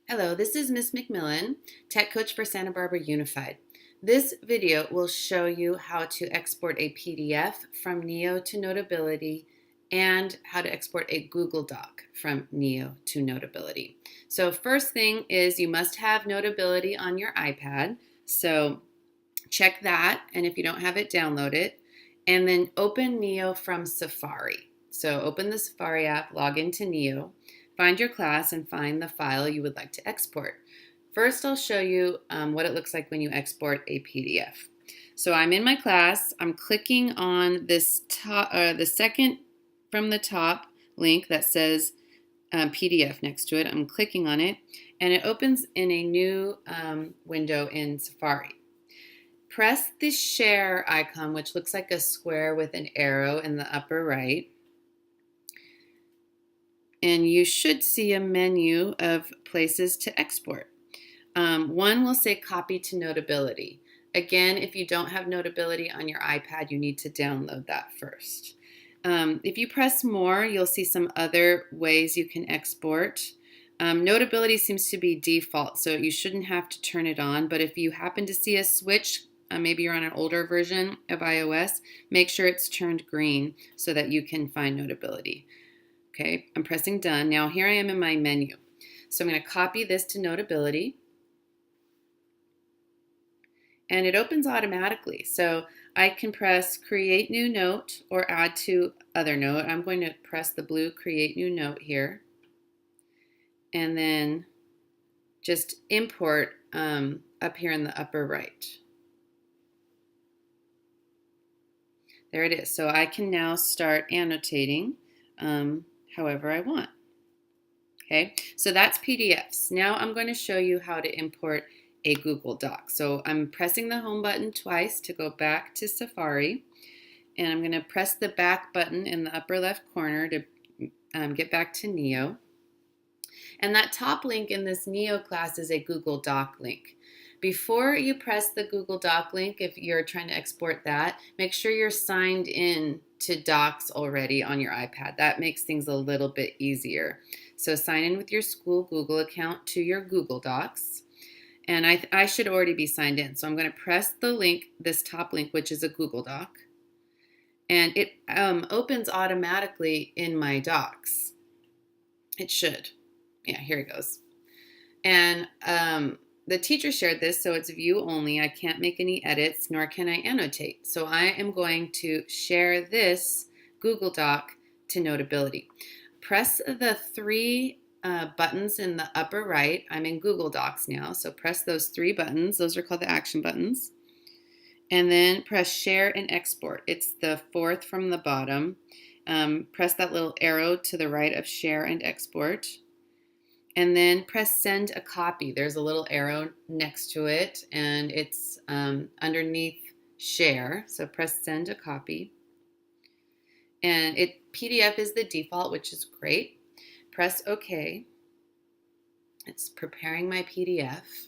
Hello, this is Miss McMillan, Tech Coach for Santa Barbara Unified. This video will show you how to export a PDF from Neo to Notability and how to export a Google Doc from Neo to Notability. So first thing is you must have Notability on your iPad. So check that, and if you don't have it, download it. And then open Neo from Safari. So open the Safari app, log into Neo, find your class, and find the file you would like to export. First, I'll show you what it looks like when you export a PDF. So I'm in my class. I'm clicking on this the second from the top link that says PDF next to it. I'm clicking on it, and it opens in a new window in Safari. Press the share icon, which looks like a square with an arrow in the upper right. And you should see a menu of places to export. One will say copy to Notability. Again, if you don't have Notability on your iPad, you need to download that first. If you press more, you'll see some other ways you can export. Notability seems to be default, so you shouldn't have to turn it on. But if you happen to see a switch, maybe you're on an older version of iOS, make sure it's turned green so that you can find Notability. Okay, I'm pressing done. Now here I am in my menu. So I'm going to copy this to Notability. And it opens automatically. So I can press create new note or add to other note. I'm going to press the blue create new note here. And then just import up here in the upper right. There it is. So I can now start annotating however I want. Okay, so that's PDFs. Now I'm going to show you how to import a Google Doc. So I'm pressing the home button twice to go back to Safari, and I'm going to press the back button in the upper left corner to get back to Neo. And that top link in this Neo class is a Google Doc link. Before you press the Google Doc link, if you're trying to export that, make sure you're signed in to Docs already on your iPad. That makes things a little bit easier. So sign in with your school Google account to your Google Docs. And I should already be signed in. So I'm going to press the link, this top link, which is a Google Doc. And it opens automatically in my Docs. It should. Yeah, here it goes. And the teacher shared this, so it's view only. I can't make any edits, nor can I annotate. So I am going to share this Google Doc to Notability. Press the three buttons in the upper right. I'm in Google Docs now, so press those three buttons. Those are called the action buttons. And then press share and export. It's the fourth from the bottom. Press that little arrow to the right of share and export. And then press send a copy. There's a little arrow next to it, and it's underneath share. So press send a copy. And PDF is the default, which is great. Press OK. It's preparing my PDF.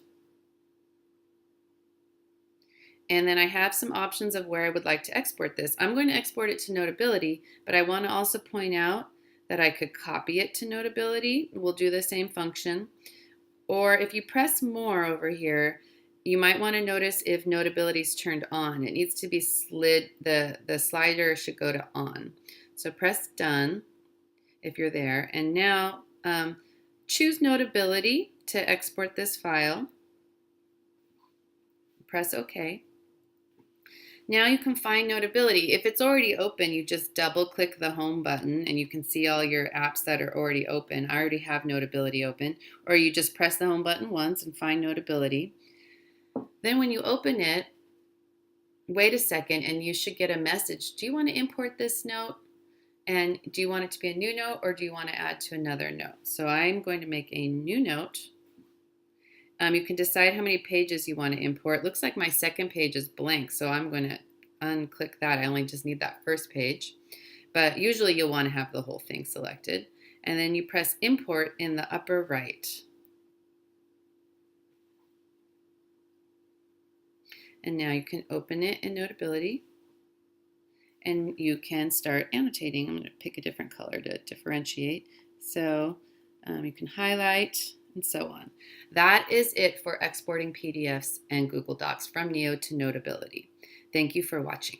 And then I have some options of where I would like to export this. I'm going to export it to Notability, but I want to also point out that I could copy it to Notability. We'll do the same function. Or if you press more over here, you might want to notice if Notability is turned on. It needs to be slid, the slider should go to on. So press done if you're there. And now choose Notability to export this file. Press OK. Now you can find Notability. If it's already open, you just double click the home button and you can see all your apps that are already open. I already have Notability open. Or you just press the home button once and find Notability. Then when you open it, wait a second and you should get a message. Do you want to import this note? And do you want it to be a new note or do you want to add to another note? So I'm going to make a new note. You can decide how many pages you want to import. It looks like my second page is blank, so I'm going to unclick that. I only just need that first page. But usually you'll want to have the whole thing selected. And then you press import in the upper right. And now you can open it in Notability. And you can start annotating. I'm going to pick a different color to differentiate. So you can highlight and so on. That is it for exporting PDFs and Google Docs from Neo to Notability. Thank you for watching.